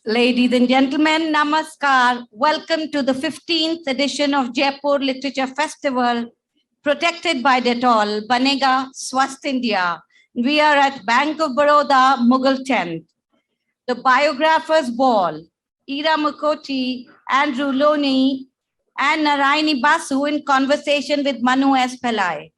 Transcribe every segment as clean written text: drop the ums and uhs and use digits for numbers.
Ladies and gentlemen, namaskar. Welcome to the 15th edition of Jaipur Literature Festival, protected by Dettol, Banega, Swast India. We are at Bank of Baroda, Mughal tent. The Biographers Ball, Ira Mukhoty, Andrew Lownie and Narayani Basu in conversation with Manu S Pillai.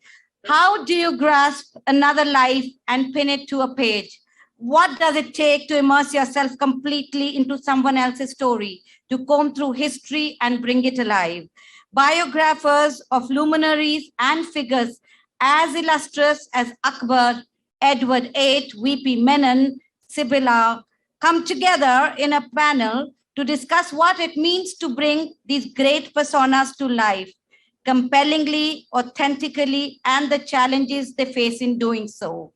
How do you grasp another life and pin it to a page? What does it take to immerse yourself completely into someone else's story, to comb through history and bring it alive? Biographers of luminaries and figures as illustrious as Akbar, Edward VIII, VP Menon, Sibylla, come together in a panel to discuss what it means to bring these great personas to life, compellingly, authentically, and the challenges they face in doing so.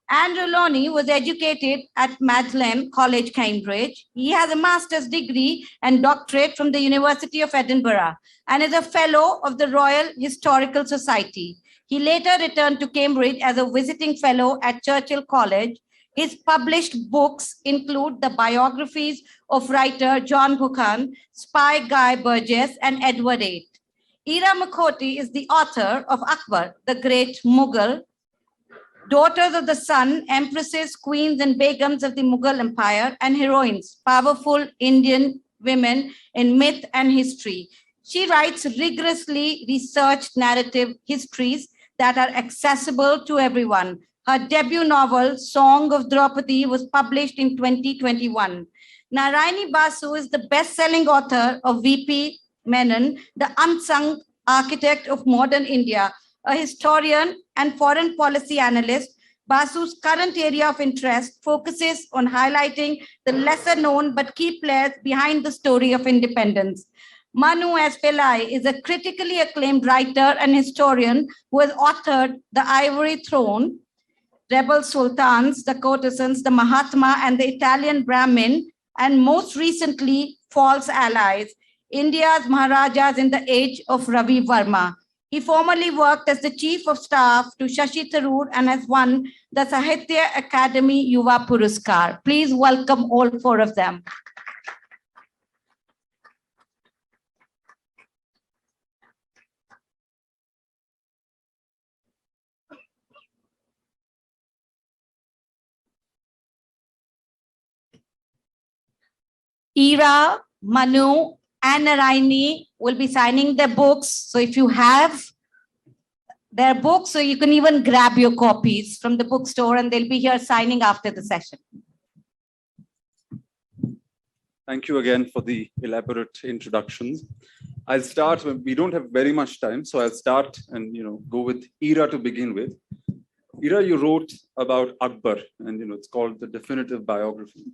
Andrew Lownie was educated at Magdalen College, Cambridge. He has a master's degree and doctorate from the University of Edinburgh and is a fellow of the Royal Historical Society. He later returned to Cambridge as a visiting fellow at Churchill College. His published books include the biographies of writer John Buchan, Spy Guy Burgess, and Edward VIII. Ira Mukhoty is the author of Akbar, the Great Mughal, Daughters of the Sun, Empresses, Queens, and Begums of the Mughal Empire, and Heroines, powerful Indian women in myth and history. She writes rigorously researched narrative histories that are accessible to everyone. Her debut novel, Song of Draupadi, was published in 2021. Narayani Basu is the best-selling author of VP Menon, the unsung architect of modern India, a historian and foreign policy analyst. Basu's current area of interest focuses on highlighting the lesser-known but key players behind the story of independence. Manu S Pillai is a critically acclaimed writer and historian who has authored The Ivory Throne, Rebel Sultans, The Courtesans, The Mahatma, and The Italian Brahmin, and most recently, False Allies, India's Maharajas in the Age of Ravi Verma. He formerly worked as the Chief of Staff to Shashi Tharoor and has won the Sahitya Academy Yuva Puraskar. Please welcome all four of them. Ira, Manu, and Narayani will be signing their books. So if you have their books, so you can even grab your copies from the bookstore and they'll be here signing after the session. Thank you again for the elaborate introductions. I'll start, we don't have very much time, so I'll start and go with Ira to begin with. Ira, you wrote about Akbar and it's called the definitive biography.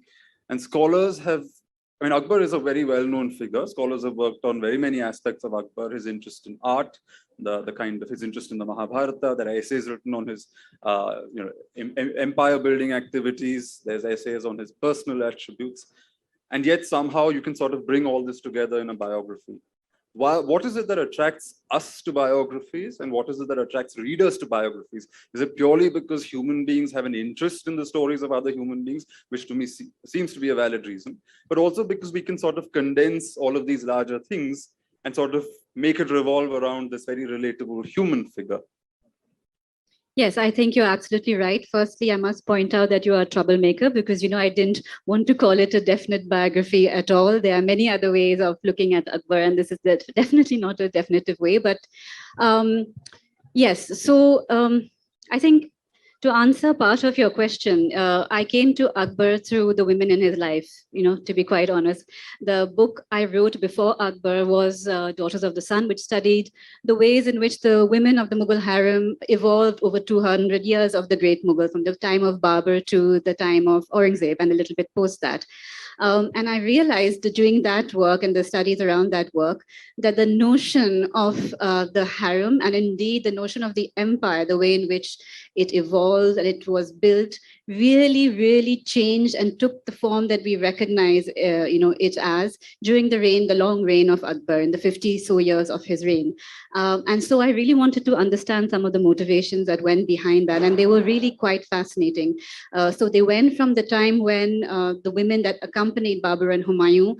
And scholars have, Akbar is a very well-known figure. Scholars have worked on very many aspects of Akbar, his interest in art, the kind of his interest in the Mahabharata. There are essays written on his empire-building activities. There's essays on his personal attributes. And yet somehow you can sort of bring all this together in a biography. What is it that attracts us to biographies and what is it that attracts readers to biographies? Is it purely because human beings have an interest in the stories of other human beings, which to me seems to be a valid reason, but also because we can sort of condense all of these larger things and sort of make it revolve around this very relatable human figure? Yes, I think you're absolutely right. Firstly, I must point out that you are a troublemaker because, I didn't want to call it a definite biography at all. There are many other ways of looking at Akbar, and this is definitely not a definitive way. But yes, so I think to answer part of your question, I came to Akbar through the women in his life, to be quite honest. The book I wrote before Akbar was Daughters of the Sun, which studied the ways in which the women of the Mughal harem evolved over 200 years of the Great Mughal, from the time of Babur to the time of Aurangzeb and a little bit post that. And I realized during that work and the studies around that work that the notion of the harem and indeed the notion of the empire, the way in which it evolved and it was built, really changed and took the form that we recognize it as during the long reign of Akbar in the 50 so years of his reign. And so I really wanted to understand some of the motivations that went behind that, and they were really quite fascinating. So they went from the time when the women that accompanied accompanied Babur and Humayun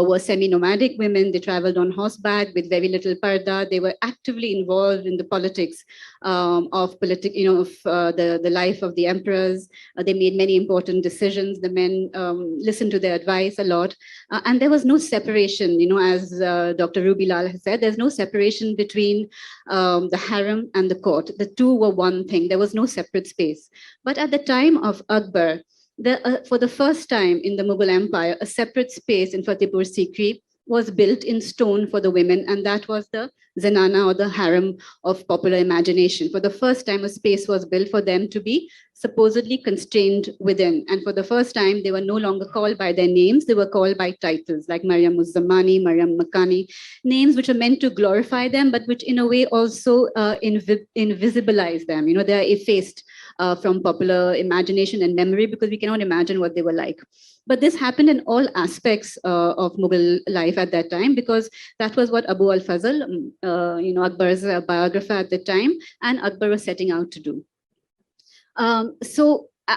were semi-nomadic women. They traveled on horseback with very little parda. They were actively involved in the politics of the life of the emperors. They made many important decisions. The men listened to their advice a lot. And there was no separation, as Dr. Ruby Lal has said, there's no separation between the harem and the court. The two were one thing. There was no separate space. But at the time of Akbar, for the first time in the Mughal Empire, a separate space in Fatehpur Sikri was built in stone for the women, and that was the Zenana or the harem of popular imagination. For the first time, a space was built for them to be supposedly constrained within. And for the first time, they were no longer called by their names, they were called by titles like Maryam Uzzamani, Maryam Makani, names which are meant to glorify them, but which in a way also invisibilize them. They are effaced from popular imagination and memory because we cannot imagine what they were like. But this happened in all aspects of Mughal life at that time, because that was what Abu al-Fazl, Akbar's biographer at the time, and Akbar was setting out to do. And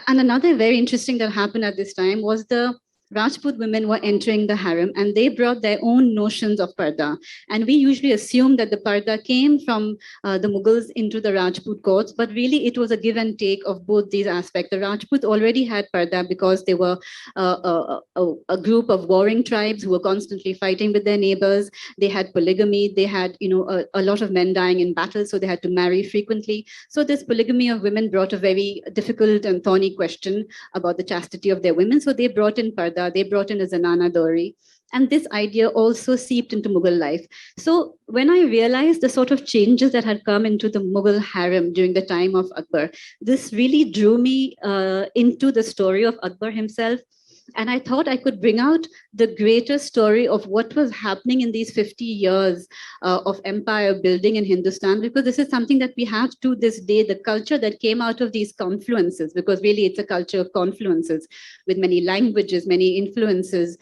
another very interesting that happened at this time was the Rajput women were entering the harem, and they brought their own notions of parda. And we usually assume that the parda came from the Mughals into the Rajput courts, but really it was a give and take of both these aspects. The Rajput already had parda because they were a group of warring tribes who were constantly fighting with their neighbors. They had polygamy. They had, a lot of men dying in battle, so they had to marry frequently. So this polygamy of women brought a very difficult and thorny question about the chastity of their women. So they brought in parda. They brought in a Zanana Dori. And this idea also seeped into Mughal life. So when I realized the sort of changes that had come into the Mughal harem during the time of Akbar, this really drew me into the story of Akbar himself. And I thought I could bring out the greater story of what was happening in these 50 years of empire building in Hindustan, because this is something that we have to this day, the culture that came out of these confluences, because really it's a culture of confluences with many languages, many influences,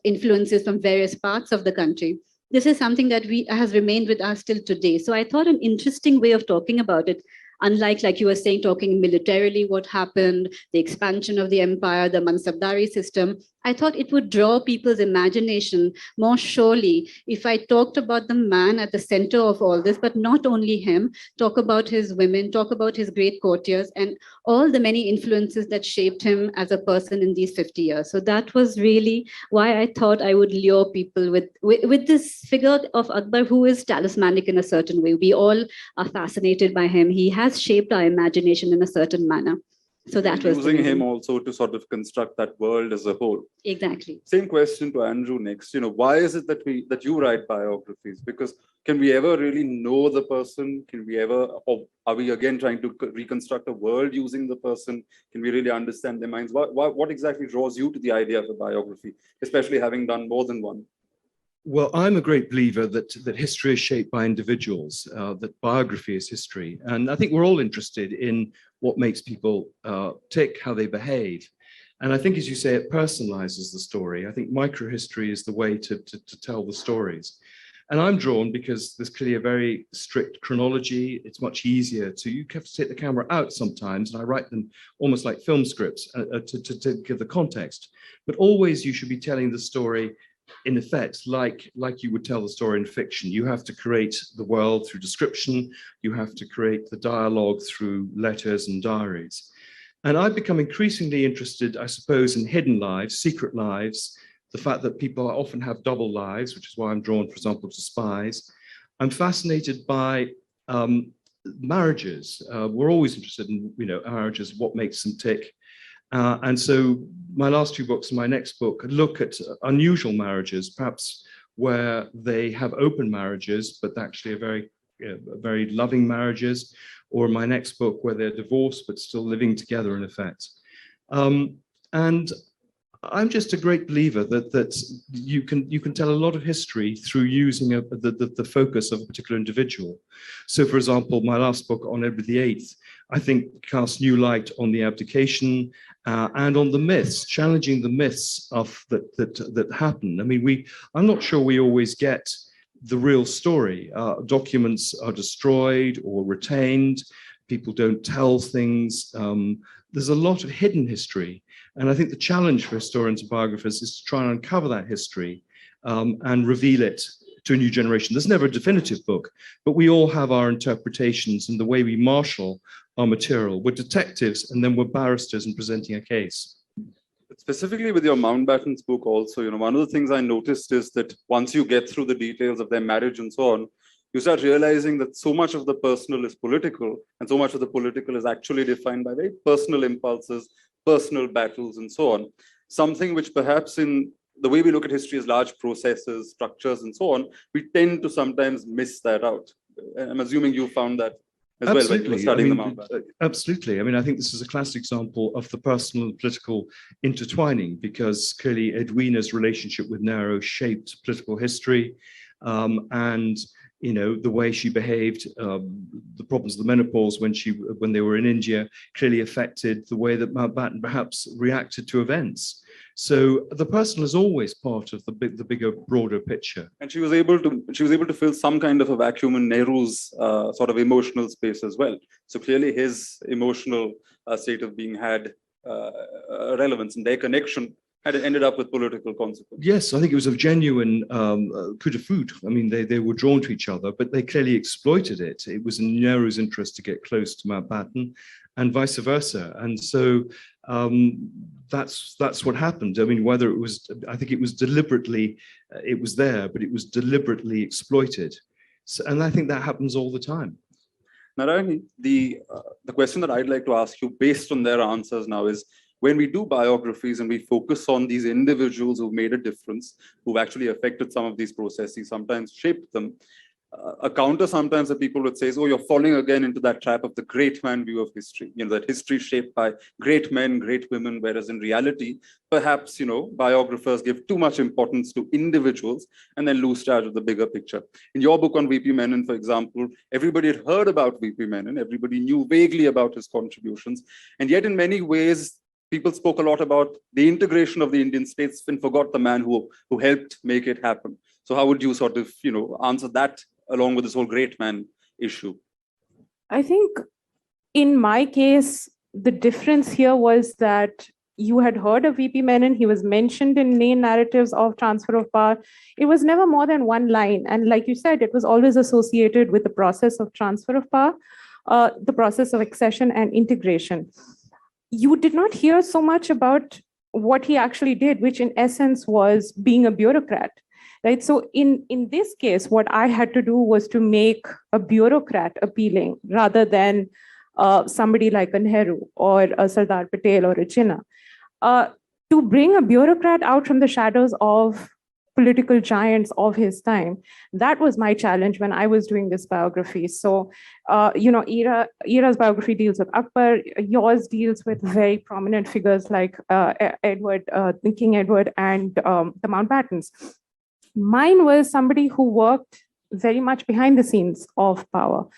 influences from various parts of the country. This is something that has remained with us till today. So I thought an interesting way of talking about it, unlike, like you were saying, talking militarily, what happened, the expansion of the empire, the Mansabdari system, I thought it would draw people's imagination more surely if I talked about the man at the center of all this, but not only him, talk about his women, talk about his great courtiers and all the many influences that shaped him as a person in these 50 years. So that was really why I thought I would lure people with this figure of Akbar, who is talismanic in a certain way. We all are fascinated by him. He has shaped our imagination in a certain manner. So that was using him also to sort of construct that world as a whole. Exactly. Same question to Andrew next. Why is it that you write biographies? Because can we ever really know the person? Can we ever, or are we again trying to reconstruct a world using the person? Can we really understand their minds? What exactly draws you to the idea of a biography, especially having done more than one? Well, I'm a great believer that history is shaped by individuals, that biography is history. And I think we're all interested in what makes people tick, how they behave. And I think, as you say, it personalizes the story. I think microhistory is the way to tell the stories. And I'm drawn because there's clearly a very strict chronology. It's much easier you have to take the camera out sometimes, and I write them almost like film scripts to give the context. But always you should be telling the story in effect, like you would tell the story in fiction. You have to create the world through description. You have to create the dialogue through letters and diaries. And I've become increasingly interested, I suppose, in hidden lives, secret lives, the fact that people often have double lives, which is why I'm drawn, for example, to spies. I'm fascinated by marriages. We're always interested in, marriages, what makes them tick. And so my last two books and my next book look at unusual marriages, perhaps where they have open marriages, but actually are very loving marriages, or my next book where they're divorced, but still living together in effect. And I'm just a great believer that you can tell a lot of history through using the focus of a particular individual. So, for example, my last book on Edward VIII, I think casts new light on the abdication and on the myths, challenging the myths that happen. I mean, I'm not sure we always get the real story. Documents are destroyed or retained. People don't tell things. There's a lot of hidden history. And I think the challenge for historians and biographers is to try and uncover that history and reveal it to a new generation. There's never a definitive book, but we all have our interpretations and the way we marshal our material. We're detectives and then we're barristers in presenting a case. Specifically with your Mountbatten's book also, you know, one of the things I noticed is that once you get through the details of their marriage and so on, you start realizing that so much of the personal is political and so much of the political is actually defined by very personal impulses, personal battles and so on. Something which perhaps in the way we look at history as large processes, structures and so on, we tend to sometimes miss that out. I'm assuming you found that as well when you were studying the Mountbatten. Absolutely. I mean, I think this is a classic example of the personal and political intertwining, because clearly Edwina's relationship with Nero shaped political history, and you know, the way she behaved, the problems of the menopause when they were in India clearly affected the way that Mountbatten perhaps reacted to events. So the personal is always part of the bigger, broader picture. And she was able to fill some kind of a vacuum in Nehru's sort of emotional space as well. So clearly his emotional state of being had relevance, and their connection had ended up with political consequences. Yes, I think it was a genuine coup de foudre. I mean, they were drawn to each other, but they clearly exploited it. It was in Nehru's interest to get close to Mountbatten and vice versa. And so that's what happened. I mean, whether it was, I think it was deliberately, it was there, but it was deliberately exploited. So, and I think that happens all the time. Narayani, the question that I'd like to ask you based on their answers now is, when we do biographies and we focus on these individuals who've made a difference, who've actually affected some of these processes, sometimes shaped them, a counter sometimes that people would say is, oh, you're falling again into that trap of the great man view of history, you know, that history shaped by great men, great women, whereas in reality, perhaps, you know, biographers give too much importance to individuals and then lose charge of the bigger picture. In your book on V.P. Menon, for example, everybody had heard about V.P. Menon, everybody knew vaguely about his contributions, and yet in many ways, people spoke a lot about the integration of the Indian states and forgot the man who helped make it happen. So how would you sort of, you know, answer that along with this whole great man issue? I think in my case, the difference here was that you had heard of V.P. Menon. He was mentioned in main narratives of transfer of power. It was never more than one line. And like you said, it was always associated with the process of transfer of power, the process of accession and integration. You did not hear so much about what he actually did, which in essence was being a bureaucrat, right? So in this case, what I had to do was to make a bureaucrat appealing rather than somebody like a Nehru or a Sardar Patel or a Jinnah. To bring a bureaucrat out from the shadows of political giants of his time, that was my challenge when I was doing this biography. So, you know, Ira's biography deals with Akbar, yours deals with very prominent figures like King Edward and the Mountbattens. Mine was somebody who worked very much behind the scenes of power.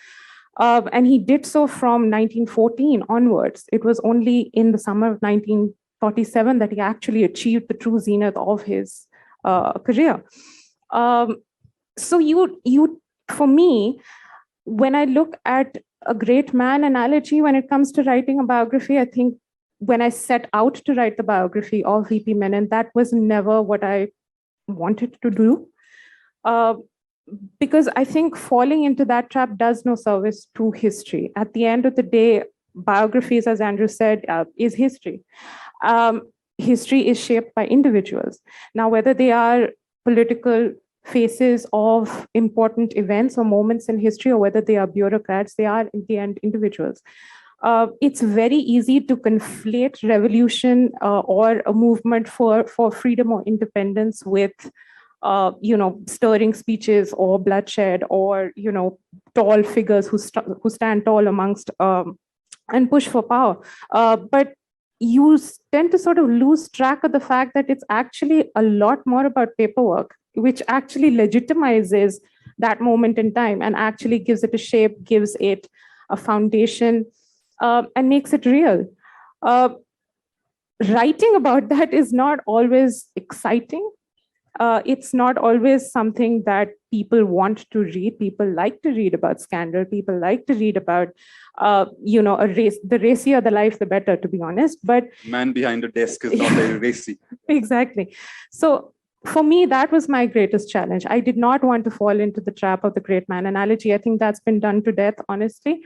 And he did so from 1914 onwards. It was only in the summer of 1947 that he actually achieved the true zenith of his career. So for me, when I look at a great man analogy when it comes to writing a biography, I think when I set out to write the biography of V.P. Menon, that was never what I wanted to do. Because I think falling into that trap does no service to history. At the end of the day, biographies, as Andrew said, is history. History is shaped by individuals. Now, whether they are political faces of important events or moments in history, or whether they are bureaucrats, they are in the end individuals. It's very easy to conflate revolution or a movement for freedom or independence with you know, stirring speeches or bloodshed or, you know, tall figures who stand tall amongst and push for power. But you tend to sort of lose track of the fact that it's actually a lot more about paperwork, which actually legitimizes that moment in time and actually gives it a shape, gives it a foundation, and makes it real. Writing about that is not always exciting It's not always something that people want to read. People like to read about scandal. People like to read about, a race. The racier the life, the better, to be honest. But Man behind a desk is not very racy. exactly. So for me, that was my greatest challenge. I did not want to fall into the trap of the great man analogy. I think that's been done to death, honestly.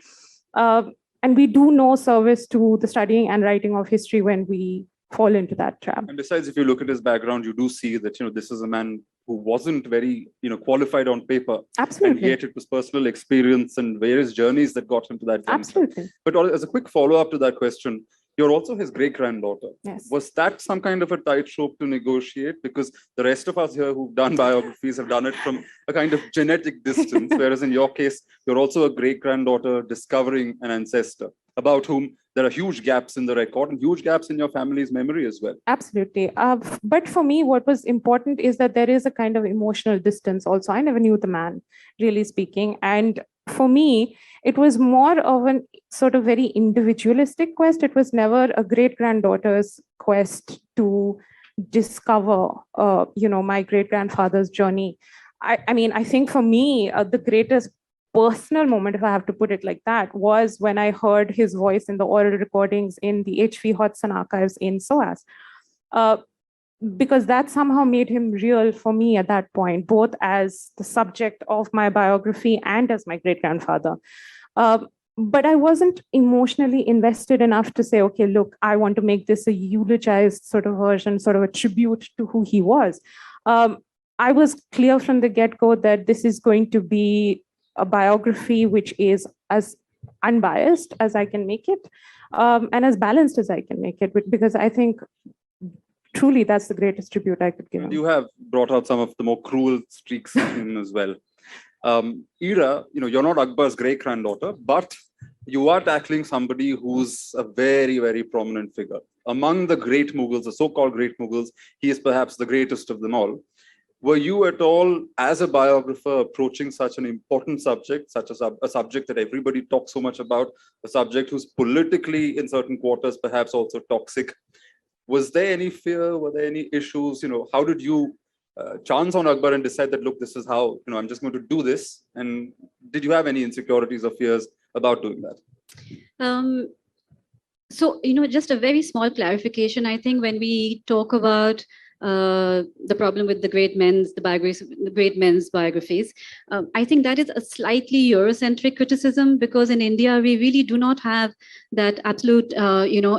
And we do no service to the studying and writing of history when we fall into that trap. And besides, if you look at his background, you do see that, this is a man who wasn't very, qualified on paper. Absolutely. And yet it was personal experience and various journeys that got him to that juncture. Absolutely. But as a quick follow-up to that question, you're also his great-granddaughter. Yes. Was that some kind of a tightrope to negotiate? Because the rest of us here who've done biographies have done it from a kind of genetic distance, whereas in your case, you're also a great-granddaughter discovering an ancestor about whom there are huge gaps in the record and huge gaps in your family's memory as well. Absolutely. But for me, what was important is that there is a kind of emotional distance also. I never knew the man, really speaking. And for me, it was more of an sort of very individualistic quest. It was never a great-granddaughter's quest to discover, my great-grandfather's journey. I think for me, the greatest personal moment, if I have to put it like that, was when I heard his voice in the oral recordings in the H.V. Hodgson archives in SOAS. Because that somehow made him real for me at that point, both as the subject of my biography and as my great-grandfather. But I wasn't emotionally invested enough to say, okay, look, I want to make this a eulogized sort of version, sort of a tribute to who he was. I was clear from the get-go that this is going to be a biography which is as unbiased as I can make it, and as balanced as I can make it, because I think truly that's the greatest tribute I could give him. You have brought out some of the more cruel streaks in him as well. Ira, you're not Akbar's great-granddaughter, but you are tackling somebody who's a very, very prominent figure. Among the great Mughals, the so-called great Mughals, he is perhaps the greatest of them all. Were you at all, as a biographer, approaching such an important subject, such as a subject that everybody talks so much about, a subject who's politically, in certain quarters, perhaps also toxic? Was there any fear? Were there any issues? How did you chance on Akbar and decide that, look, this is how, I'm just going to do this? And did you have any insecurities or fears about doing that? So, just a very small clarification. I think when we talk about the problem with the great men's biographies, I think that is a slightly Eurocentric criticism, because in India we really do not have that absolute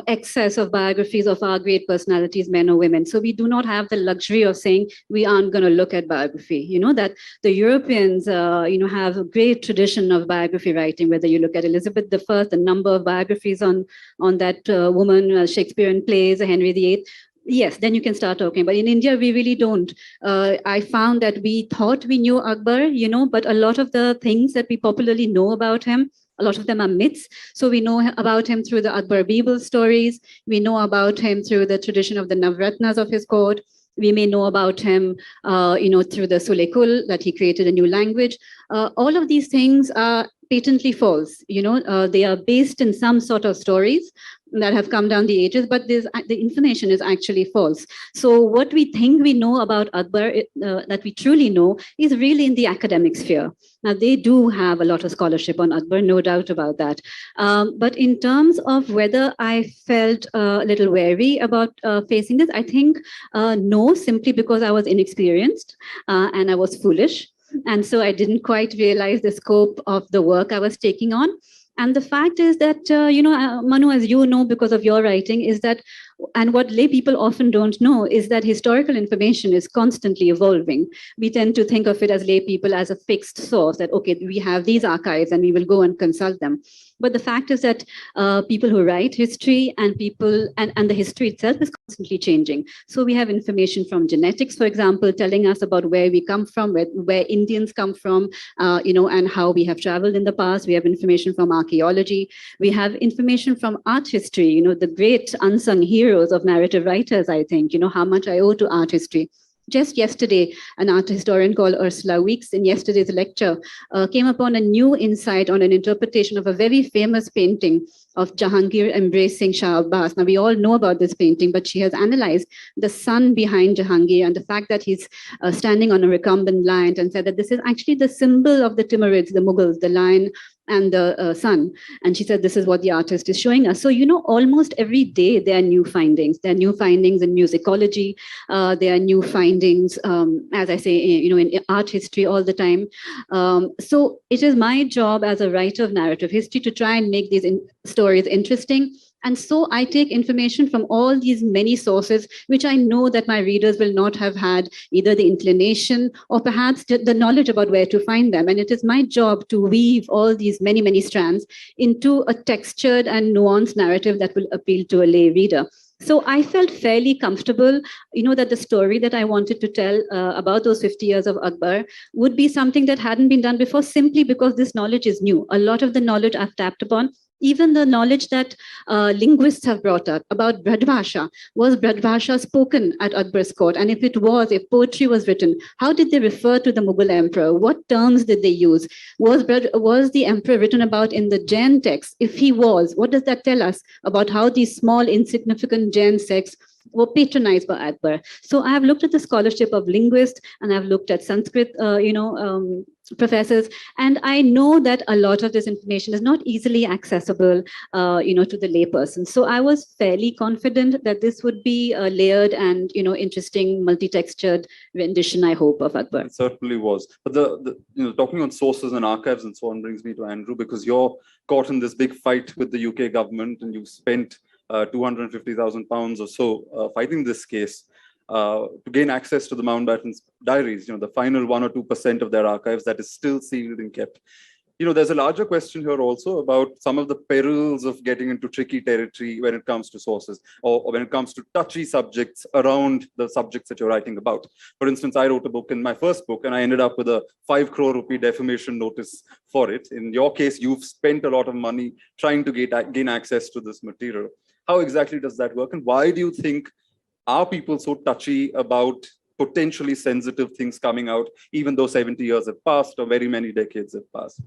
excess of biographies of our great personalities, men or women. So we do not have the luxury of saying we aren't going to look at biography. That the Europeans have a great tradition of biography writing. Whether you look at Elizabeth I, the number of biographies on that woman, Shakespearean plays, Henry VIII. Yes, then you can start talking. But in India, we really don't. I found that we thought we knew Akbar, but a lot of the things that we popularly know about him, a lot of them are myths. So we know about him through the Akbar Bible stories. We know about him through the tradition of the Navratnas of his court. We may know about him, through the Sulekul, that he created a new language. All of these things are patently false. They are based in some sort of stories that have come down the ages, but the information is actually false. So what we think we know about Akbar, that we truly know, is really in the academic sphere. Now, they do have a lot of scholarship on Akbar, no doubt about that. But in terms of whether I felt a little wary about facing this, I think no, simply because I was inexperienced and I was foolish. And so I didn't quite realize the scope of the work I was taking on. And the fact is that, Manu, as you know, because of your writing, is that, and what lay people often don't know, is that historical information is constantly evolving. We tend to think of it as lay people as a fixed source, that, okay, we have these archives and we will go and consult them. But the fact is that people who write history and the history itself is constantly changing. So we have information from genetics, for example, telling us about where we come from, where Indians come from, and how we have traveled in the past. We have information from archaeology. We have information from art history, the great unsung heroes of narrative writers, I think, how much I owe to art history. Just yesterday, an art historian called Ursula Weeks, in yesterday's lecture, came upon a new insight on an interpretation of a very famous painting of Jahangir embracing Shah Abbas. Now, we all know about this painting, but she has analyzed the sun behind Jahangir and the fact that he's standing on a recumbent lion, and said that this is actually the symbol of the Timurids, the Mughals, the lion and the sun. And she said, this is what the artist is showing us. So, almost every day there are new findings. There are new findings in musicology. There are new findings, as I say, in art history all the time. So it is my job as a writer of narrative history to try and make these stories interesting. And so I take information from all these many sources, which I know that my readers will not have had either the inclination or perhaps the knowledge about where to find them. And it is my job to weave all these many, many strands into a textured and nuanced narrative that will appeal to a lay reader. So I felt fairly comfortable, that the story that I wanted to tell about those 50 years of Akbar would be something that hadn't been done before, simply because this knowledge is new. A lot of the knowledge I've tapped upon, even the knowledge that linguists have brought up about Brajbhasha. Was Brajbhasha spoken at Akbar's court? And if poetry was written, how did they refer to the Mughal emperor? What terms did they use? Was the emperor written about in the Jain text? If he was, what does that tell us about how these small, insignificant Jain sects were patronized by Akbar? So I have looked at the scholarship of linguists, and I've looked at Sanskrit, professors, and I know that a lot of this information is not easily accessible, to the layperson. So I was fairly confident that this would be a layered and, interesting, multi-textured rendition, I hope, of Akbar. It certainly was. But the talking on sources and archives and so on brings me to Andrew, because you're caught in this big fight with the UK government, and you spent £250,000 or so fighting this case to gain access to the Mountbatten's diaries, the final 1 or 2% of their archives that is still sealed and kept. There's a larger question here also about some of the perils of getting into tricky territory when it comes to sources, or when it comes to touchy subjects around the subjects that you're writing about. For instance, I wrote a book in my first book, and I ended up with a 5 crore rupee defamation notice for it. In your case, you've spent a lot of money trying to gain access to this material. How exactly does that work? And why do you think are people so touchy about potentially sensitive things coming out, even though 70 years have passed or very many decades have passed?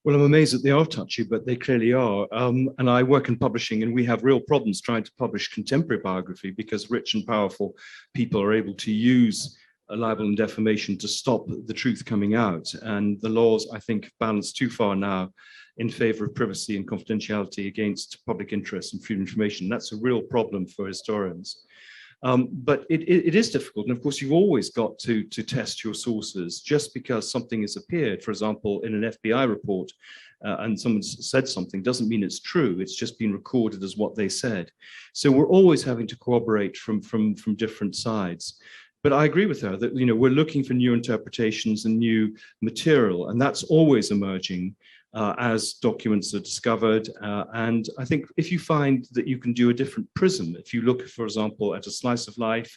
Well, I'm amazed that they are touchy, but they clearly are. And I work in publishing, and we have real problems trying to publish contemporary biography, because rich and powerful people are able to use libel and defamation to stop the truth coming out. And the laws, I think, balance too far now in favor of privacy and confidentiality against public interest and freedom of information. That's a real problem for historians. But it is difficult. And of course, you've always got to test your sources. Just because something has appeared, for example, in an FBI report, and someone said something, doesn't mean it's true. It's just been recorded as what they said. So we're always having to corroborate from different sides. But I agree with her that, we're looking for new interpretations and new material, and that's always emerging as documents are discovered. And I think if you find that you can do a different prism, if you look, for example, at a slice of life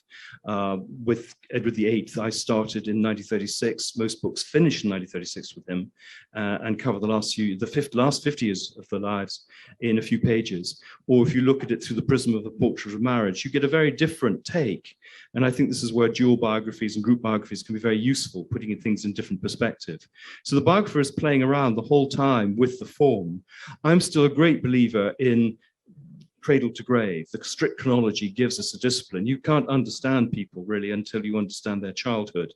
with Edward VIII, I started in 1936. Most books finish in 1936 with him and cover the last 50 years of their lives in a few pages. Or if you look at it through the prism of the portrait of marriage, you get a very different take. And I think this is where dual biographies and group biographies can be very useful, putting things in different perspective. So the biographer is playing around the whole time with the form. I'm still a great believer in cradle to grave. The strict chronology gives us a discipline. You can't understand people really until you understand their childhood.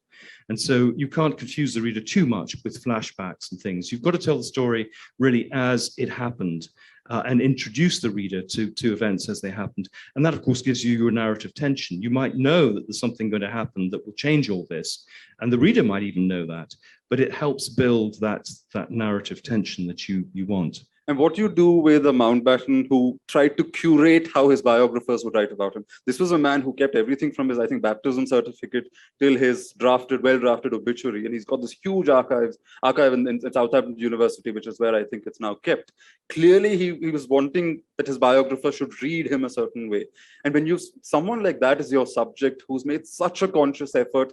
And so you can't confuse the reader too much with flashbacks and things. You've got to tell the story really as it happened. And introduce the reader to events as they happened. And that, of course, gives you your narrative tension. You might know that there's something going to happen that will change all this. And the reader might even know that. But it helps build that narrative tension that you want. And what you do with a Mountbatten who tried to curate how his biographers would write about him. This was a man who kept everything from his, I think, baptism certificate till his well-drafted obituary. And he's got this huge archive in Southampton University, which is where I think it's now kept. Clearly, he was wanting that his biographer should read him a certain way. And when someone like that is your subject, who's made such a conscious effort,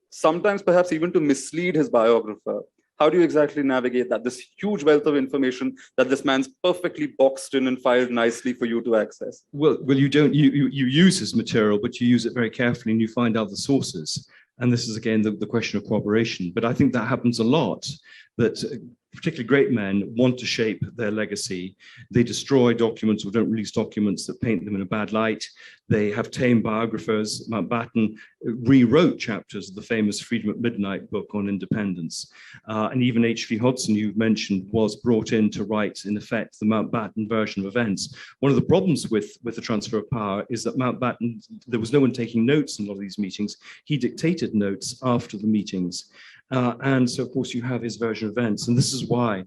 sometimes perhaps even to mislead his biographer, How do you exactly navigate that? This huge wealth of information that this man's perfectly boxed in and filed nicely for you to access. Well, you don't, you use his material, but you use it very carefully and you find out the sources. And this is again the question of cooperation. But I think that happens a lot, that particularly great men want to shape their legacy. They destroy documents or don't release documents that paint them in a bad light. They have tame biographers. Mountbatten rewrote chapters of the famous Freedom at Midnight book on independence. And even H.V. Hodson, you've mentioned, was brought in to write, in effect, the Mountbatten version of events. One of the problems with the transfer of power is that Mountbatten, there was no one taking notes in a lot of these meetings. He dictated notes after the meetings. And so, of course, you have his version of events. And this is why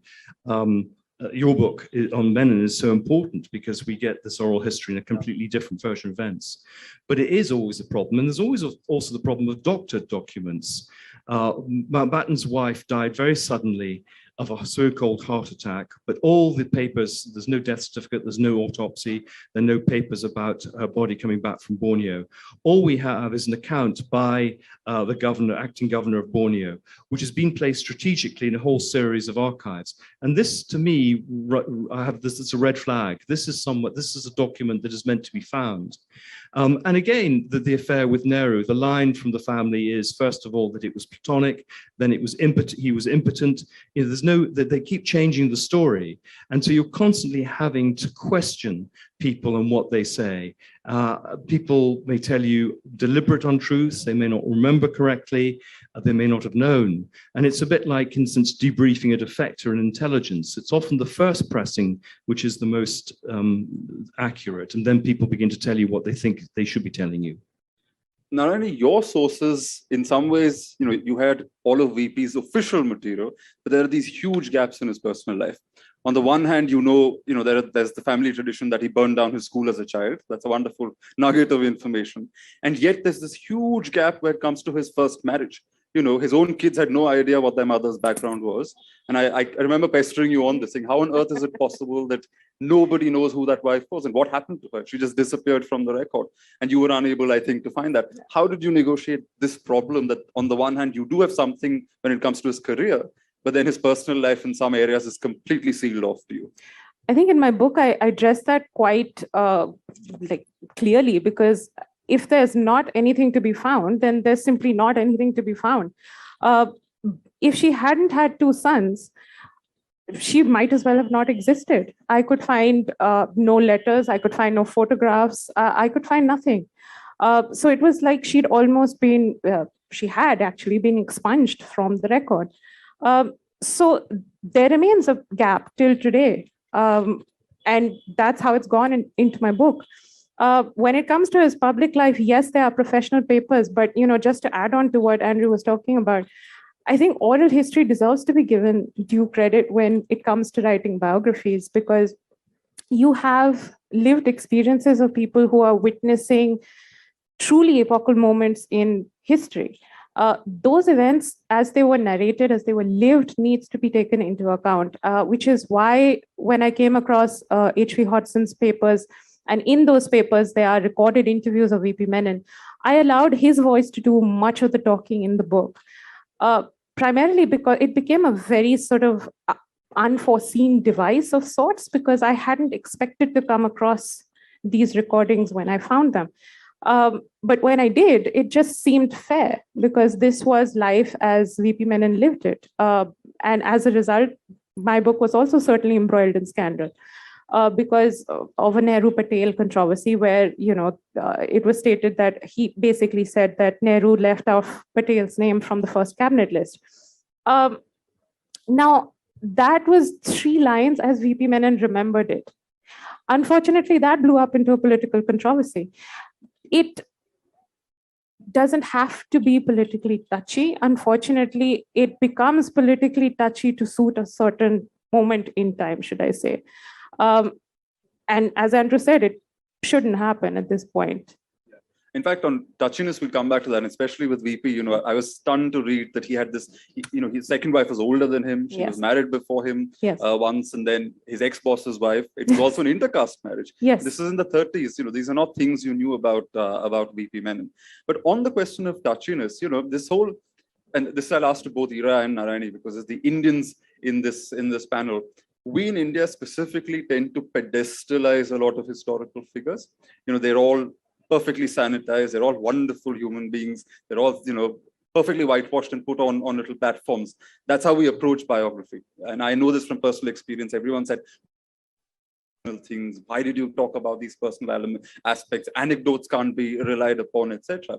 your book on Menon is so important, because we get this oral history in a completely different version of events. But it is always a problem. And there's always also the problem of doctored documents. Mountbatten's wife died very suddenly of a so-called heart attack, but all the papers, there's no death certificate, there's no autopsy, there are no papers about her body coming back from Borneo. All we have is an account by the governor, acting governor of Borneo, which has been placed strategically in a whole series of archives. And this, to me, I have this, it's a red flag. This is a document that is meant to be found. And again, the affair with Nehru, the line from the family is, first of all, that it was platonic, then it was he was impotent. You know, they keep changing the story. And so you're constantly having to question people and what they say. People may tell you deliberate untruths, they may not remember correctly, they may not have known. And it's a bit like, for instance, debriefing a defector in intelligence. It's often the first pressing which is the most accurate, and then people begin to tell you what they think they should be telling you. Narayani, your sources, in some ways, you know, you had all of VP's official material, but there are these huge gaps in his personal life. On the one hand, there's the family tradition that he burned down his school as a child. That's a wonderful nugget of information. And yet there's this huge gap where it comes to his first marriage. You know, his own kids had no idea what their mother's background was. And I remember pestering you on this, saying, how on earth is it possible that nobody knows who that wife was and what happened to her? She just disappeared from the record. And you were unable, I think, to find that. How did you negotiate this problem that on the one hand, you do have something when it comes to his career, but then his personal life in some areas is completely sealed off to you? I think in my book, I address that quite clearly, because if there's not anything to be found, then there's simply not anything to be found. If she hadn't had two sons, she might as well have not existed. I could find no letters, I could find no photographs, I could find nothing. So it was like she'd almost been, she had actually been expunged from the record. So there remains a gap till today. And that's how it's gone into my book. When it comes to his public life, yes, there are professional papers, but just to add on to what Andrew was talking about, I think oral history deserves to be given due credit when it comes to writing biographies, because you have lived experiences of people who are witnessing truly epochal moments in history. Those events, as they were narrated, as they were lived, needs to be taken into account, which is why when I came across H.V. Hodson's papers, and in those papers, there are recorded interviews of V.P. Menon, I allowed his voice to do much of the talking in the book, primarily because it became a very sort of unforeseen device of sorts, because I hadn't expected to come across these recordings when I found them. But when I did, it just seemed fair, because this was life as V.P. Menon lived it. And as a result, my book was also certainly embroiled in scandal. Because of a Nehru Patel controversy where, it was stated that he basically said that Nehru left off Patel's name from the first cabinet list. Now, that was 3 lines as V.P. Menon remembered it. Unfortunately, that blew up into a political controversy. It doesn't have to be politically touchy. Unfortunately, it becomes politically touchy to suit a certain moment in time, should I say. And as Andrew said, it shouldn't happen at this point. In fact, on touchiness, we'll come back to that, and especially with VP, I was stunned to read that he had this, his second wife was older than him. She was married before him once, and then his ex-boss's wife. It was also an intercaste marriage. Yes. This is in the 30s. These are not things you knew about VP Menon. But on the question of touchiness, this whole and this I'll ask to both Ira and Narayani, because as the Indians in this panel, we in India specifically tend to pedestalize a lot of historical figures. They're all perfectly sanitized, they're all wonderful human beings, they're all, perfectly whitewashed and put on little platforms. That's how we approach biography. And I know this from personal experience. Everyone said things, why did you talk about these personal aspects? Anecdotes can't be relied upon, etc.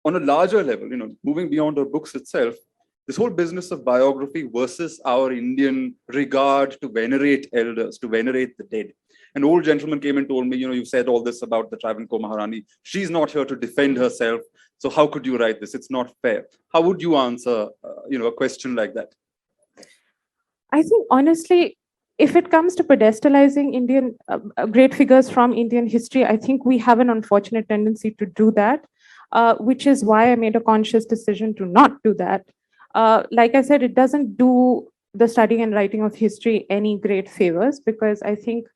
On a larger level, moving beyond our books itself, this whole business of biography versus our Indian regard to venerate elders, to venerate the dead. An old gentleman came and told me, you said all this about the Travancore Maharani. She's not here to defend herself. So how could you write this? It's not fair. How would you answer, a question like that? I think, honestly, if it comes to pedestalizing Indian great figures from Indian history, I think we have an unfortunate tendency to do that, which is why I made a conscious decision to not do that. Like I said, it doesn't do the studying and writing of history any great favors, because I think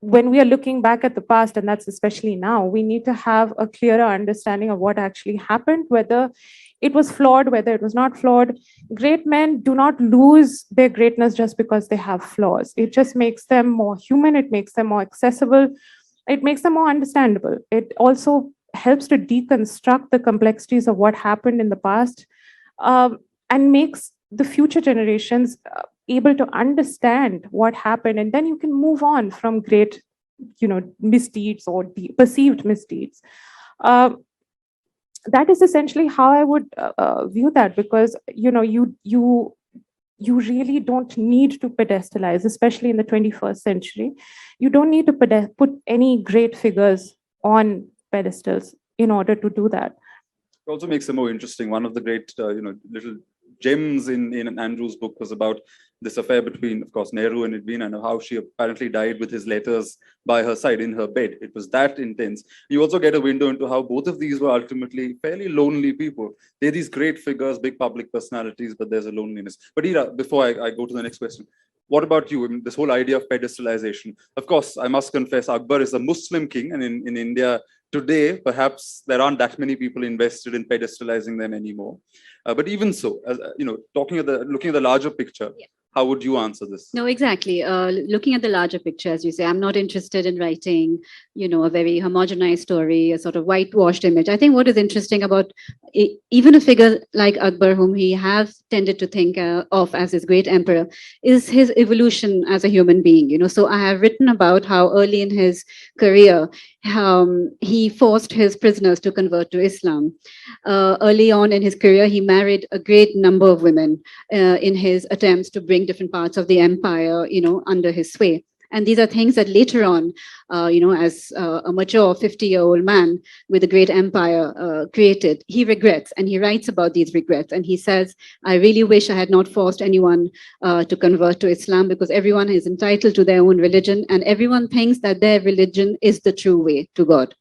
when we are looking back at the past, and that's especially now, we need to have a clearer understanding of what actually happened, whether it was flawed, whether it was not flawed. Great men do not lose their greatness just because they have flaws. It just makes them more human, it makes them more accessible, it makes them more understandable. It also helps to deconstruct the complexities of what happened in the past, and makes the future generations able to understand what happened, and then you can move on from great, misdeeds or perceived misdeeds. That is essentially how I would view that, because you really don't need to pedestalize, especially in the 21st century. You don't need to put any great figures on pedestals in order to do that. It also makes it more interesting. One of the great, little gems in Andrew's book was about this affair between, of course, Nehru and Edwina, and how she apparently died with his letters by her side in her bed. It was that intense. You also get a window into how both of these were ultimately fairly lonely people. They're these great figures, big public personalities, but there's a loneliness. But Ira, before I go to the next question, what about you? I mean, this whole idea of pedestalization. Of course, I must confess, Akbar is a Muslim king, and in India today, perhaps there aren't that many people invested in pedestalizing them anymore. But even so, looking at the larger picture, yeah. How would you answer this? No, exactly. Looking at the larger picture, as you say, I'm not interested in writing, a very homogenized story, a sort of whitewashed image. I think what is interesting about even a figure like Akbar, whom he has tended to think of as his great emperor, is his evolution as a human being. So I have written about how early in his career, he forced his prisoners to convert to Islam. Early on in his career, he married a great number of women in his attempts to bring different parts of the empire, under his sway. And these are things that later on, as a mature 50-year-old man with a great empire created, he regrets, and he writes about these regrets. And he says, I really wish I had not forced anyone to convert to Islam, because everyone is entitled to their own religion, and everyone thinks that their religion is the true way to God.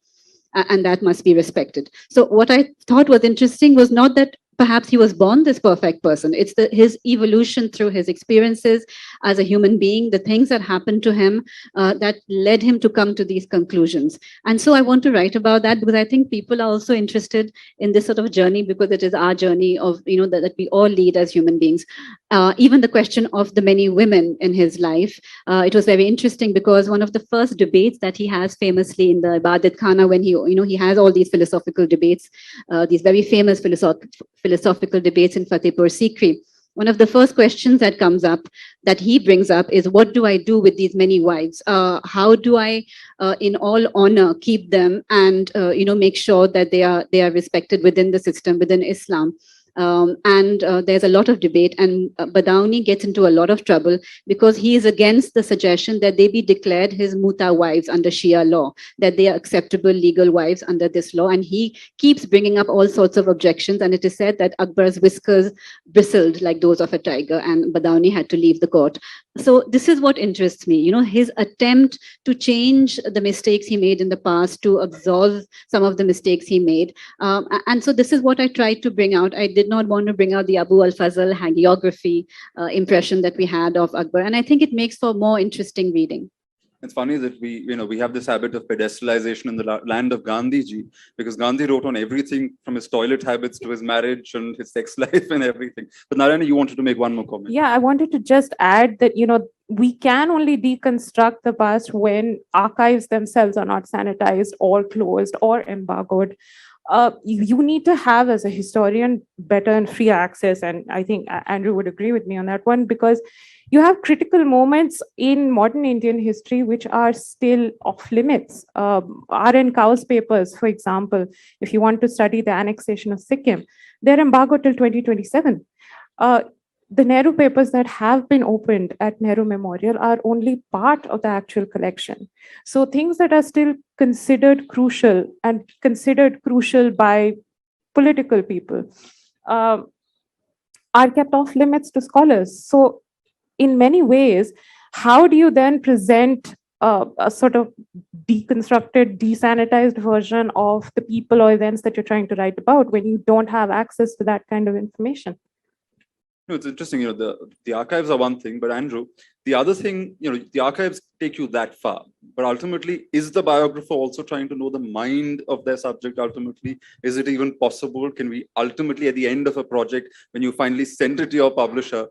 And that must be respected. So what I thought was interesting was not that perhaps he was born this perfect person. It's his evolution through his experiences as a human being, the things that happened to him that led him to come to these conclusions. And so I want to write about that, because I think people are also interested in this sort of journey, because it is our journey of, that we all lead as human beings. Even the question of the many women in his life, it was very interesting, because one of the first debates that he has famously in the Ibadat Khana, when he has all these philosophical debates, these very famous philosophical debates in Fatehpur Sikri. One of the first questions that comes up, that he brings up, is what do I do with these many wives? How do I, in all honor, keep them and make sure that they are respected within the system, within Islam? There's a lot of debate, and Badauni gets into a lot of trouble because he is against the suggestion that they be declared his muta wives under Shia law, that they are acceptable legal wives under this law. And he keeps bringing up all sorts of objections. And it is said that Akbar's whiskers bristled like those of a tiger, and Badauni had to leave the court. So this is what interests me, his attempt to change the mistakes he made in the past, to absolve some of the mistakes he made. And so this is what I tried to bring out. I did not want to bring out the Abu al-Fazl hagiography impression that we had of Akbar. And I think it makes for more interesting reading. It's funny that we have this habit of pedestalization in the land of Gandhiji, because Gandhi wrote on everything from his toilet habits to his marriage and his sex life and everything. But Narayani, you wanted to make one more comment. Yeah, I wanted to just add that, we can only deconstruct the past when archives themselves are not sanitized or closed or embargoed. You need to have, as a historian, better and free access. And I think Andrew would agree with me on that one, because you have critical moments in modern Indian history which are still off limits. R.N. Kaul's papers, for example, if you want to study the annexation of Sikkim, they're embargoed till 2027. The Nehru papers that have been opened at Nehru Memorial are only part of the actual collection. So things that are still considered crucial by political people are kept off limits to scholars. So in many ways, how do you then present a sort of deconstructed, desanitized version of the people or events that you're trying to write about when you don't have access to that kind of information? No, it's interesting, the archives are one thing, but Andrew, the other thing, the archives take you that far, but ultimately, is the biographer also trying to know the mind of their subject ultimately? Is it even possible? Can we ultimately, at the end of a project, when you finally send it to your publisher,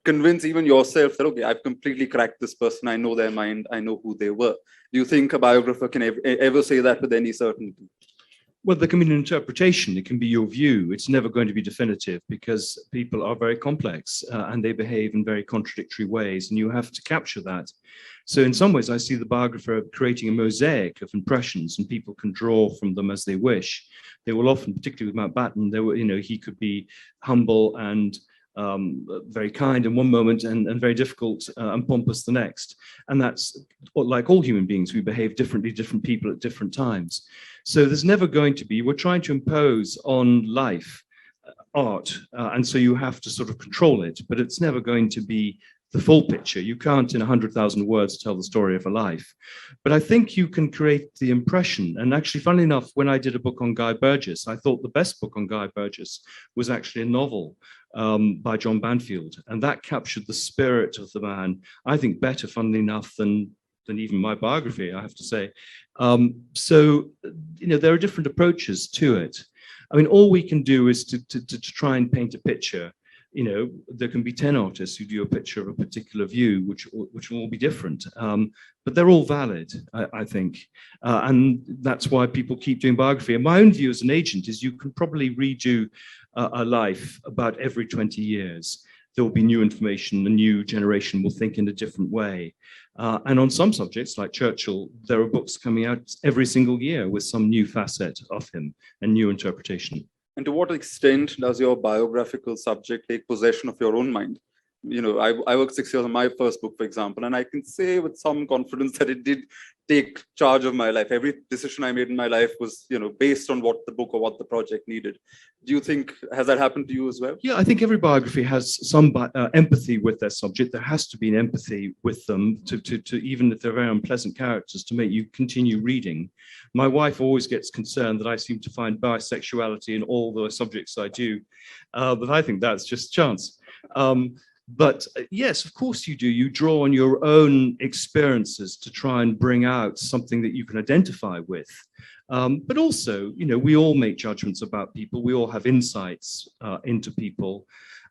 convince even yourself that, okay, I've completely cracked this person, I know their mind, I know who they were? Do you think a biographer can ever say that with any certainty? Well, there can be an interpretation. It can be your view. It's never going to be definitive because people are very complex and they behave in very contradictory ways, and you have to capture that. So in some ways, I see the biographer creating a mosaic of impressions, and people can draw from them as they wish. They will often, particularly with Mountbatten, he could be humble and very kind in one moment and very difficult and pompous the next. And that's like all human beings, we behave differently, different people at different times. So there's never going to be, we're trying to impose on life art, and so you have to sort of control it, but it's never going to be the full picture. You can't in 100,000 words tell the story of a life. But I think you can create the impression. And actually, funnily enough, when I did a book on Guy Burgess, I thought the best book on Guy Burgess was actually a novel by John Banfield. And that captured the spirit of the man, I think, better, funnily enough, than even my biography, I have to say. So, there are different approaches to it. I mean, all we can do is to try and paint a picture. There can be 10 artists who do a picture of a particular view, which will all be different, but they're all valid, I think. And that's why people keep doing biography. And my own view as an agent is you can probably redo a life about every 20 years. There will be new information, a new generation will think in a different way. And on some subjects, like Churchill, there are books coming out every single year with some new facet of him and new interpretation. And to what extent does your biographical subject take possession of your own mind? I worked 6 years on my first book, for example, and I can say with some confidence that it did take charge of my life. Every decision I made in my life was, based on what the book or what the project needed. Do you think, has that happened to you as well? Yeah, I think every biography has some empathy with their subject. There has to be an empathy with them to even if they're very unpleasant characters, to make you continue reading. My wife always gets concerned that I seem to find bisexuality in all the subjects I do, but I think that's just chance. But yes, of course you do. You draw on your own experiences to try and bring out something that you can identify with. But also, we all make judgments about people. We all have insights into people.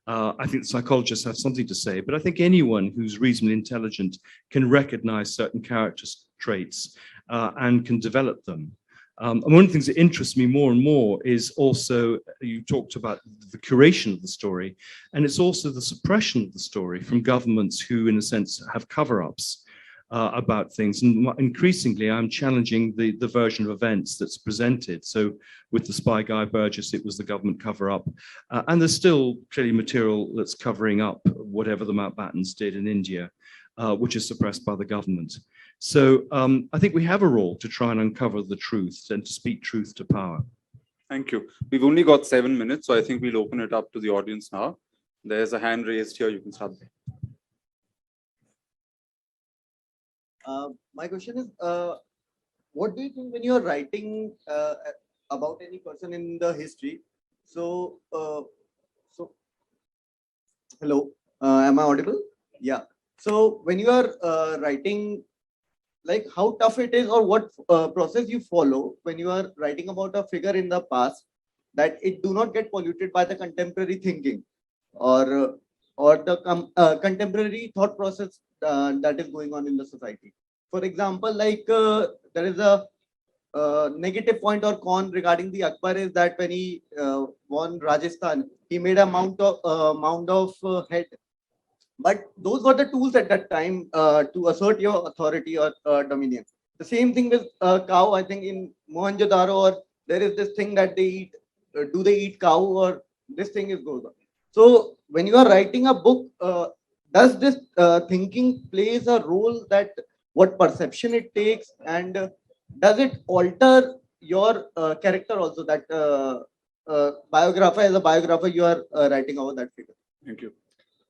I think psychologists have something to say, but I think anyone who's reasonably intelligent can recognize certain character traits and can develop them. And one of the things that interests me more and more is also, you talked about the curation of the story, and it's also the suppression of the story from governments who, in a sense, have cover-ups about things. And increasingly, I'm challenging the version of events that's presented. So with the spy Guy Burgess, it was the government cover-up. And there's still clearly material that's covering up whatever the Mountbattens did in India, which is suppressed by the government. So I think we have a role to try and uncover the truth and to speak truth to power. Thank you. We've only got 7 minutes, so I think we'll open it up to the audience now. There's a hand raised here. You can start. My question is, what do you think when you're writing about any person in the history? So hello, am I audible? Yeah. So when you are writing like how tough it is, or what process you follow when you are writing about a figure in the past, that it do not get polluted by the contemporary thinking, or the contemporary thought process that is going on in the society. For example, like there is a negative point or con regarding the Akbar is that when he won Rajasthan, he made a mound of head. But those were the tools at that time to assert your authority or dominion. The same thing with cow. I think in Mohenjo-daro, or there is this thing that they eat. Do they eat cow, or this thing is goes on? So when you are writing a book, does this thinking plays a role, that what perception it takes, and does it alter your character also, that biographer, as a biographer, you are writing about that figure? Thank you.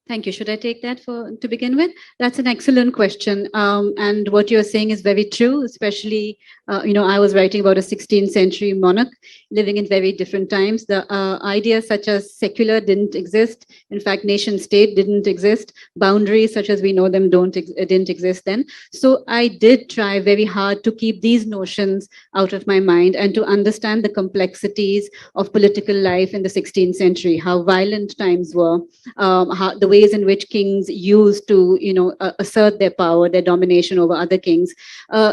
Thank you. Should I take that to begin with? That's an excellent question. And what you're saying is very true, especially, I was writing about a 16th century monarch living in very different times. The ideas such as secular didn't exist. In fact, nation state didn't exist. Boundaries such as we know them didn't exist then. So I did try very hard to keep these notions out of my mind and to understand the complexities of political life in the 16th century, how violent times were, the ways in which kings used to, assert their power, their domination over other kings.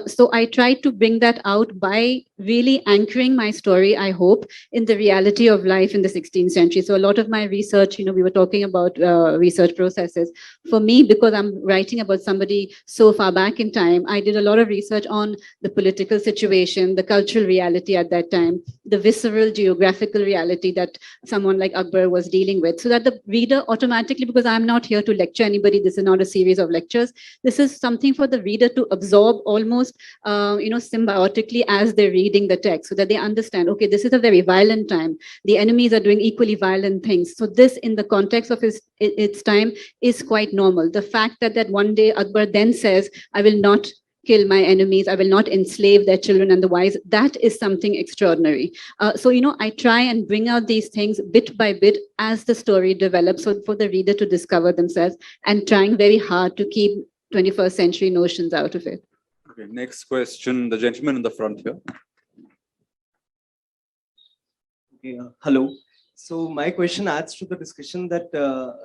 So I tried to bring that out by really anchoring my story, I hope, in the reality of life in the 16th century. So a lot of my research, we were talking about research processes. For me, because I'm writing about somebody so far back in time, I did a lot of research on the political situation, the cultural reality at that time, the visceral geographical reality that someone like Akbar was dealing with, so that the reader automatically, because I'm not here to lecture anybody, this is not a series of lectures, this is something for the reader to absorb almost, symbiotically as they're reading the text, so that they understand, okay, this is a very violent time. The enemies are doing equally violent things. So this, in the context of its time, is quite normal. The fact that one day Akbar then says, I will not kill my enemies, I will not enslave their children and the wives, that is something extraordinary. So, I try and bring out these things bit by bit as the story develops, so for the reader to discover themselves, and trying very hard to keep 21st century notions out of it. Okay, next question, the gentleman in the front here. Okay, hello. So my question adds to the discussion that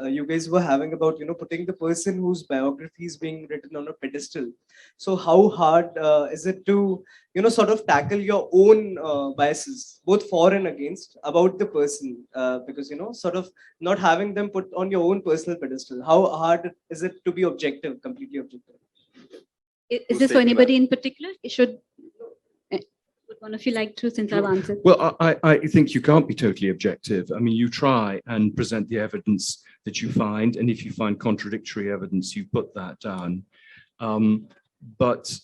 you guys were having about, putting the person whose biography is being written on a pedestal. So how hard is it to, sort of tackle your own biases, both for and against, about the person? Because, sort of not having them put on your own personal pedestal. How hard is it to be objective, completely objective? Is this for anybody in particular? Would one of you like to, since I've answered? Well, I think you can't be totally objective. I mean, you try and present the evidence that you find, and if you find contradictory evidence, you put that down. But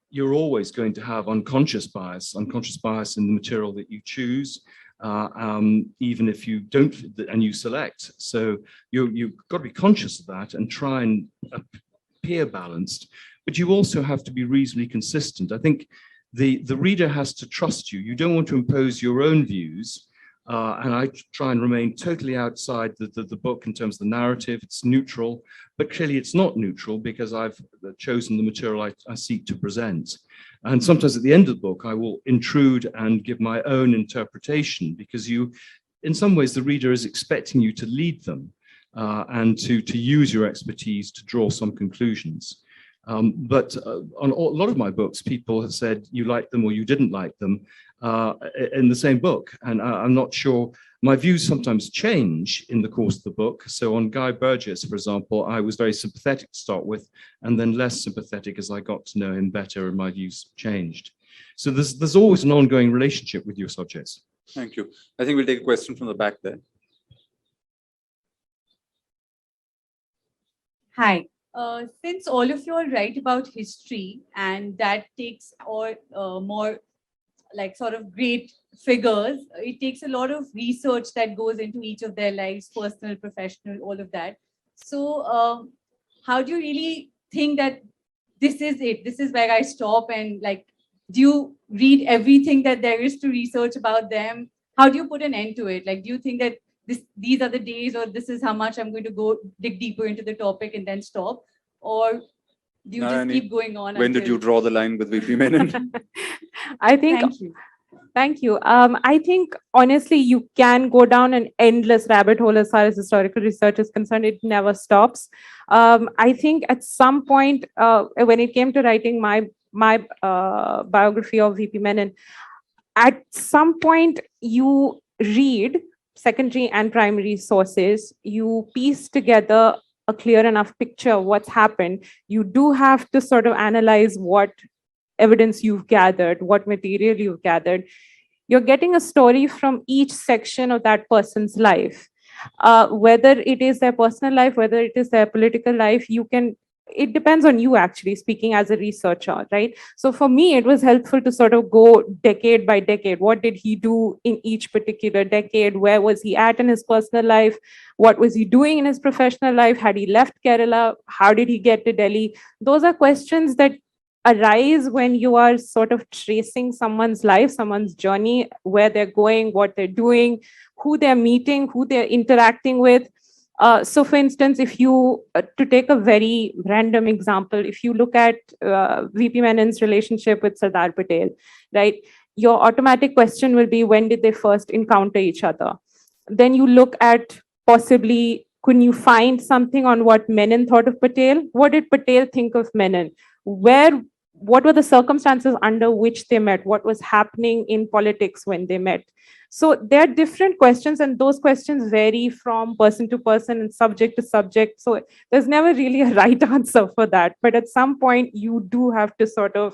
you're always going to have unconscious bias in the material that you choose, even if you don't, and you select. So you've got to be conscious of that and try and appear balanced, but you also have to be reasonably consistent. I think the reader has to trust you. You don't want to impose your own views. And I try and remain totally outside the book in terms of the narrative. It's neutral, but clearly it's not neutral because I've chosen the material I seek to present. And sometimes at the end of the book, I will intrude and give my own interpretation, because in some ways, the reader is expecting you to lead them and to use your expertise to draw some conclusions. But on a lot of my books, people have said you liked them or you didn't like them in the same book. And I'm not sure, my views sometimes change in the course of the book. So on Guy Burgess, for example, I was very sympathetic to start with, and then less sympathetic as I got to know him better and my views changed. So there's always an ongoing relationship with your subjects. Thank you. I think we'll take a question from the back there. Hi. Since all of you all write about history, and that takes more like sort of great figures, it takes a lot of research that goes into each of their lives, personal, professional, all of that. So how do you really think that this is it? This is where I stop, and like, do you read everything that there is to research about them? How do you put an end to it? Like, do you think that these are the days, or this is how much I'm going to go dig deeper into the topic and then stop? Or Do you just Narayani, keep going on? when did until- you draw the line with VP Menon? I think Thank you. Thank you. I think honestly, you can go down an endless rabbit hole as far as historical research is concerned. It never stops. I think at some point, when it came to writing my biography of VP Menon, at some point you read secondary and primary sources, you piece together a clear enough picture of what's happened. You do have to sort of analyze what evidence you've gathered, what material you've gathered. You're getting a story from each section of that person's life. Whether it is their personal life, whether it is their political life, it depends on you actually speaking as a researcher, right? So for me, it was helpful to sort of go decade by decade. What did he do in each particular decade? Where was he at in his personal life? What was he doing in his professional life? Had he left Kerala? How did he get to Delhi? Those are questions that arise when you are sort of tracing someone's life, someone's journey, where they're going, what they're doing, who they're meeting, who they're interacting with. So for instance, if you, to take a very random example, if you look at VP Menon's relationship with Sardar Patel, right? Your automatic question will be, when did they first encounter each other? Then you look at possibly, couldn't you find something on what Menon thought of Patel? What did Patel think of Menon? What were the circumstances under which they met? What was happening in politics when they met? So there are different questions, and those questions vary from person to person and subject to subject. So there's never really a right answer for that. But at some point, you do have to sort of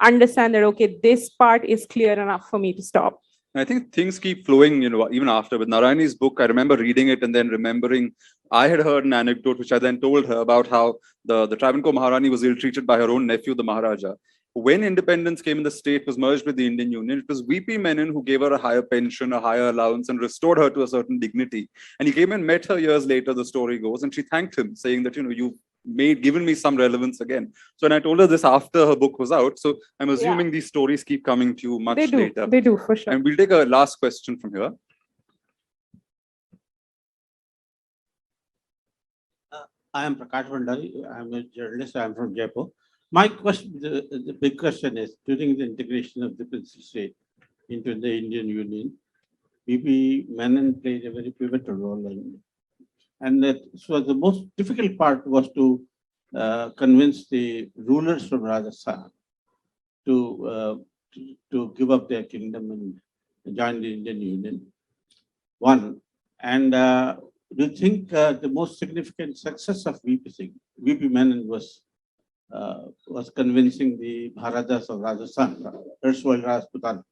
understand that, okay, this part is clear enough for me to stop. I think things keep flowing, even after. With Narayani's book, I remember reading it and then remembering I had heard an anecdote, which I then told her, about how the Travancore Maharani was ill-treated by her own nephew, the Maharaja. When independence came and the state was merged with the Indian Union, it was VP Menon who gave her a higher pension, a higher allowance, and restored her to a certain dignity. And he came and met her years later, the story goes, and she thanked him, saying that, you've given me some relevance again. So, and I told her this after her book was out. So I'm assuming these stories keep coming to you much later. They do, for sure. And we'll take a last question from here. I am Prakash Bhandari. I'm a journalist. I'm from Jaipur. My question, the big question is, during the integration of the princely state into the Indian Union, VP Menon played a very pivotal role. And that so the most difficult part was to convince the rulers from Rajasthan to give up their kingdom and join the Indian Union. One. And do you think the most significant success of VP Menon was convincing the Maharajas of Rajasthan, erstwhile Rajputan?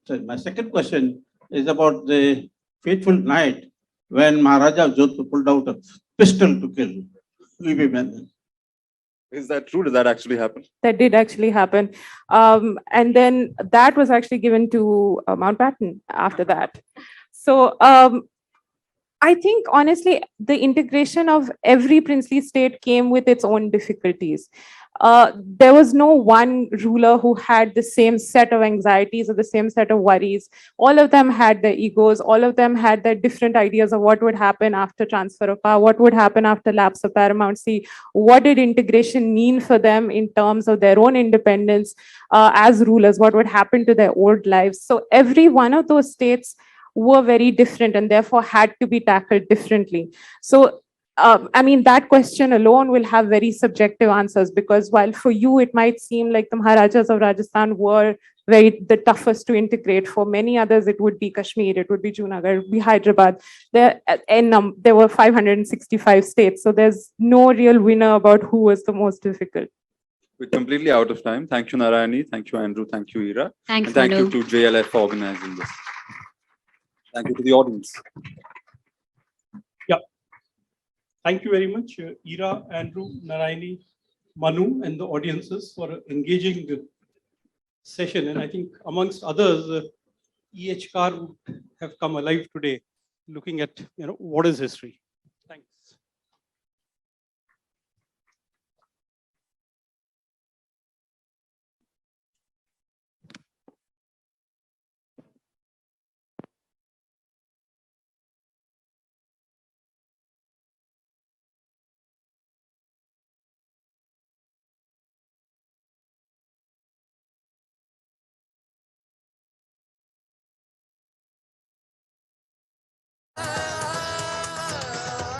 So my second question is about the fateful night when Maharaja of Jaipur pulled out a pistol to kill VP Menon. Is that true? Did that actually happen? That did actually happen. And then that was actually given to Mountbatten after that. So I think, honestly, the integration of every princely state came with its own difficulties. There was no one ruler who had the same set of anxieties or the same set of worries. All of them had their egos. All of them had their different ideas of what would happen after transfer of power, what would happen after lapse of paramountcy, what did integration mean for them in terms of their own independence as rulers, what would happen to their old lives. So every one of those states were very different and therefore had to be tackled differently. So that question alone will have very subjective answers, because while for you it might seem like the Maharajas of Rajasthan were the toughest to integrate, for many others it would be Kashmir, it would be Junagadh, it would be Hyderabad. There were 565 states, so there's no real winner about who was the most difficult. We're completely out of time. Thank you, Narayani. Thank you, Andrew. Thank you, Ira. Thanks, and thank Manu. you to JLF for organizing this. Thank you to the audience. Thank you very much, Ira, Andrew, Narayani, Manu, and the audiences for an engaging session. And I think amongst others, EH Carr would have come alive today, looking at what is history.